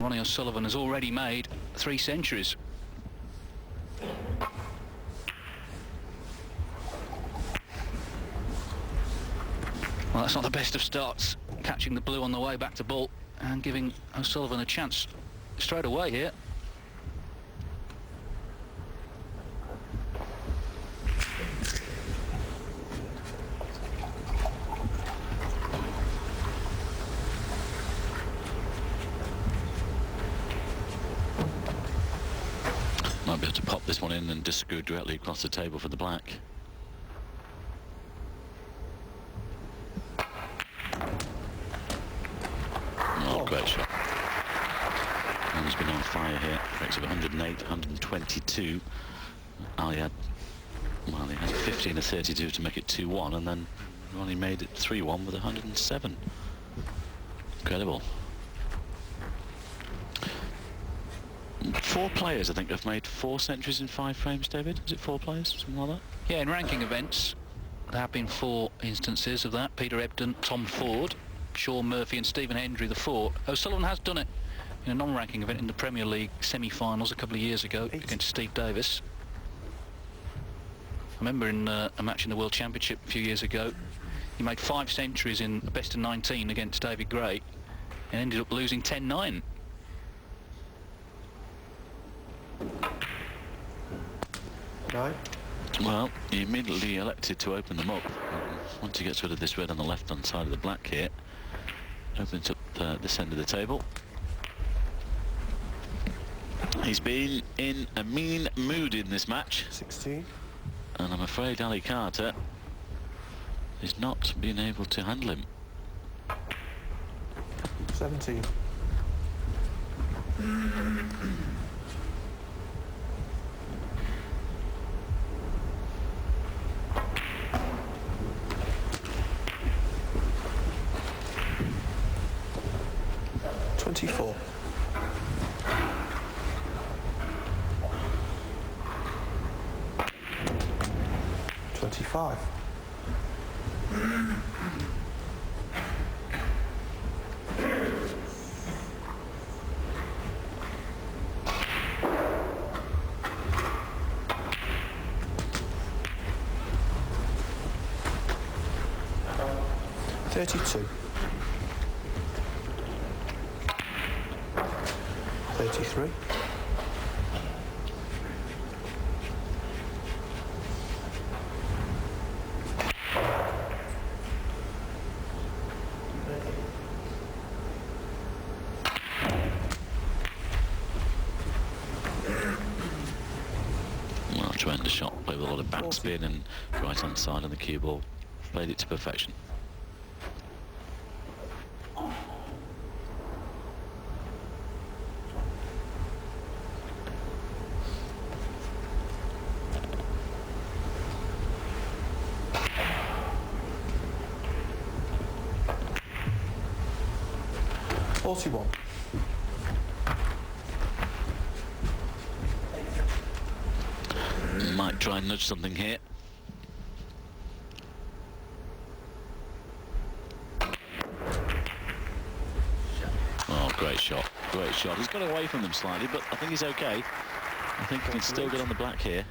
Ronnie O'Sullivan has already made 3 centuries. Well, that's not the best of starts, catching the blue on the way back to ball and giving O'Sullivan a chance straight away here. Might be able to pop this one in and just screw directly across the table for the black. Oh, great shot. And he's been on fire here. Breaks of 108, 122. Ali had 15 or 32 to make it 2-1, and then Ronnie made it 3-1 with 107. Incredible. 4 players, I think, have made 4 centuries in 5 frames, David? Is it 4 players, something like that? Yeah, in ranking events, there have been 4 instances of that. Peter Ebdon, Tom Ford, Sean Murphy and Stephen Hendry, the 4. O'Sullivan has done it in a non-ranking event in the Premier League semi-finals a couple of years ago against Steve Davis. I remember in a match in the World Championship a few years ago, he made 5 centuries in the best of 19 against David Gray and ended up losing 10-9. No. Well, he immediately elected to open them up. Once he gets rid of this red on the left-hand side of the black here, opens up this end of the table. He's been in a mean mood in this match. 16. And I'm afraid Ali Carter is not being able to handle him. 17. $24. 25. $32. 33. 'Tremendous shot, played with a lot of backspin and right hand side on the cue ball. Played it to perfection. $41. Might try and nudge something here. Oh, great shot. Great shot. He's got away from them slightly, but I think he's okay. I think he can still get on the black here.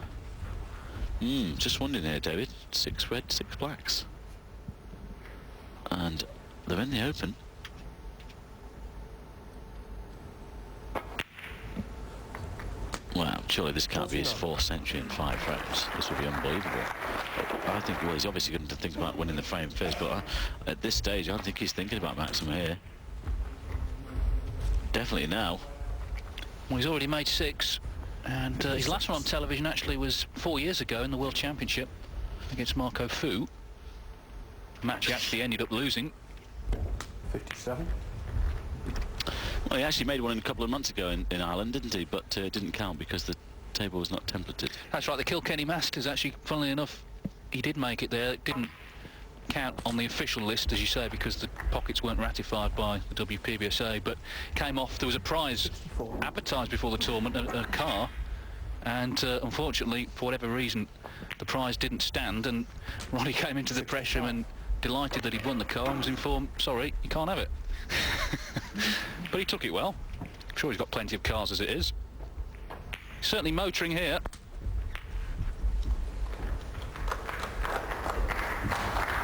Just wondering here, David. 6 red, 6 blacks. And they're in the open. Wow, surely this can't be his 4th century in 5 frames. This would be unbelievable. I think, well, he's obviously going to think about winning the frame first, but at this stage, I don't think he's thinking about maximum here. Definitely now. Well, he's already made 6, and his last one on television actually was 4 years ago in the World Championship against Marco Fu. A match he actually ended up losing. 57. Well, he actually made one a couple of months ago in Ireland, didn't he? But it didn't count because the table was not templated. That's right, the Kilkenny Masters, actually, funnily enough, he did make it there. It didn't count on the official list, as you say, because the pockets weren't ratified by the WPBSA, but came off. There was a prize advertised before the tournament, a car, and unfortunately, for whatever reason, the prize didn't stand, and Ronnie came into the press room and delighted that he'd won the car and was informed, sorry, you can't have it. But he took it well. sure he's got plenty of cars as it is. Certainly motoring here.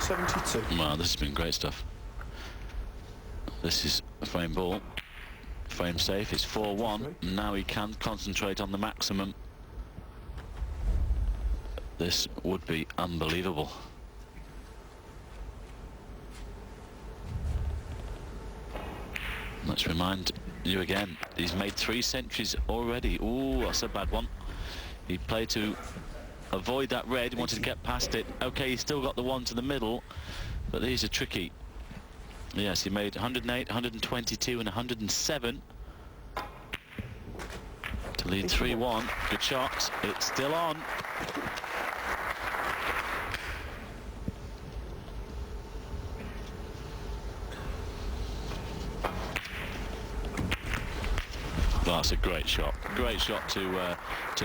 72. Wow, this has been great stuff. This is a frame ball. Frame safe, it's 4-1. Now he can concentrate on the maximum. This would be unbelievable. Let's remind you again, he's made 3 centuries already. Ooh, that's a bad one. He played to avoid that red, he wanted to get past it. Okay, he's still got the one to the middle, but these are tricky. Yes, he made 108, 122 and 107 to lead 3-1. Good shot, it's still on. That's a great shot. Great shot to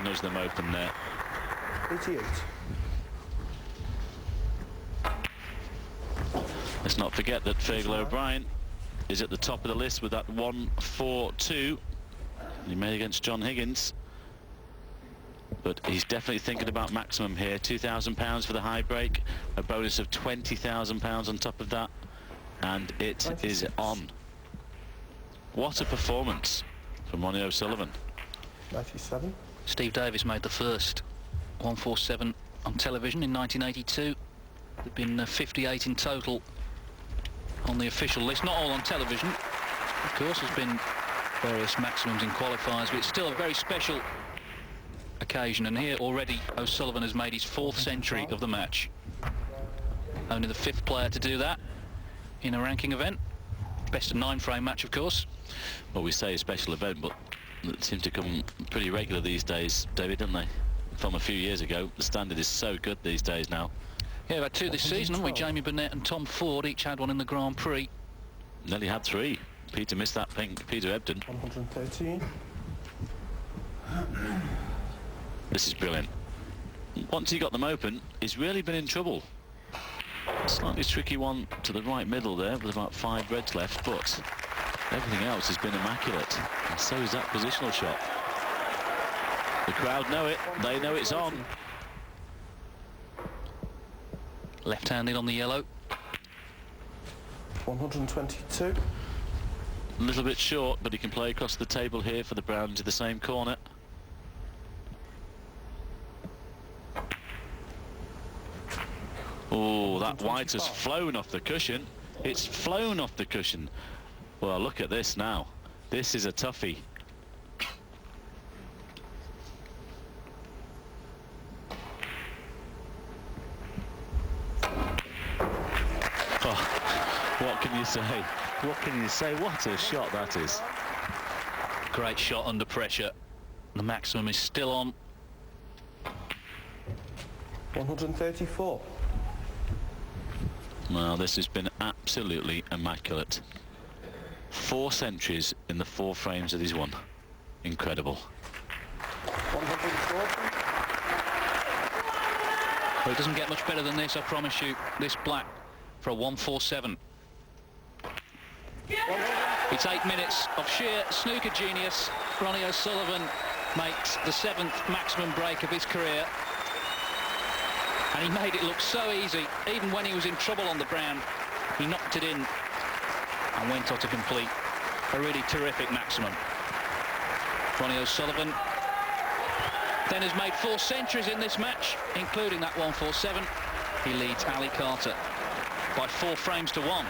nudge them open there. 88. Let's not forget that Fergal O'Brien is at the top of the list with that 1-4-2 he made against John Higgins. But he's definitely thinking about maximum here. £2,000 for the high break, a bonus of £20,000 on top of that, and it 96. is on. What a performance from Ronnie O'Sullivan. 97. Steve Davis made the first 147 on television in 1982. There've been 58 in total on the official list, not all on television. Of course, there's been various maximums in qualifiers, but it's still a very special occasion. And here already O'Sullivan has made his 4th century of the match. Only the 5th player to do that in a ranking event. Best of 9 frame match, of course. Well, we say a special event, but it seems to come pretty regular these days, David, don't they? From a few years ago, the standard is so good these days now. Yeah, we've had 2 this season, haven't we? Jamie Burnett and Tom Ford each had one in the Grand Prix. Nearly had 3. Peter missed that pink. Peter Ebden. 113. This is brilliant. Once he got them open, he's really been in trouble. Slightly tricky one to the right middle there with about 5 reds left, but everything else has been immaculate. And so is that positional shot. The crowd know it. They know it's on. Left-handed on the yellow. 122. A little bit short, but he can play across the table here for the brown into the same corner. Oh, that white has flown off the cushion. It's flown off the cushion. Well, look at this now. This is a toughie. Oh, what can you say? What can you say? What a shot that is. Great shot under pressure. The maximum is still on. 134. Well, this has been absolutely immaculate. 4 centuries in the 4 frames that he's won. Incredible. 140. Well, it doesn't get much better than this, I promise you. This black for a 147. It's 8 minutes of sheer snooker genius. Ronnie O'Sullivan makes the 7th maximum break of his career. And he made it look so easy. Even when he was in trouble on the brown, he knocked it in and went on to complete a really terrific maximum. Ronnie O'Sullivan then has made 4 centuries in this match, including that 147. He leads Ali Carter by 4 frames to 1.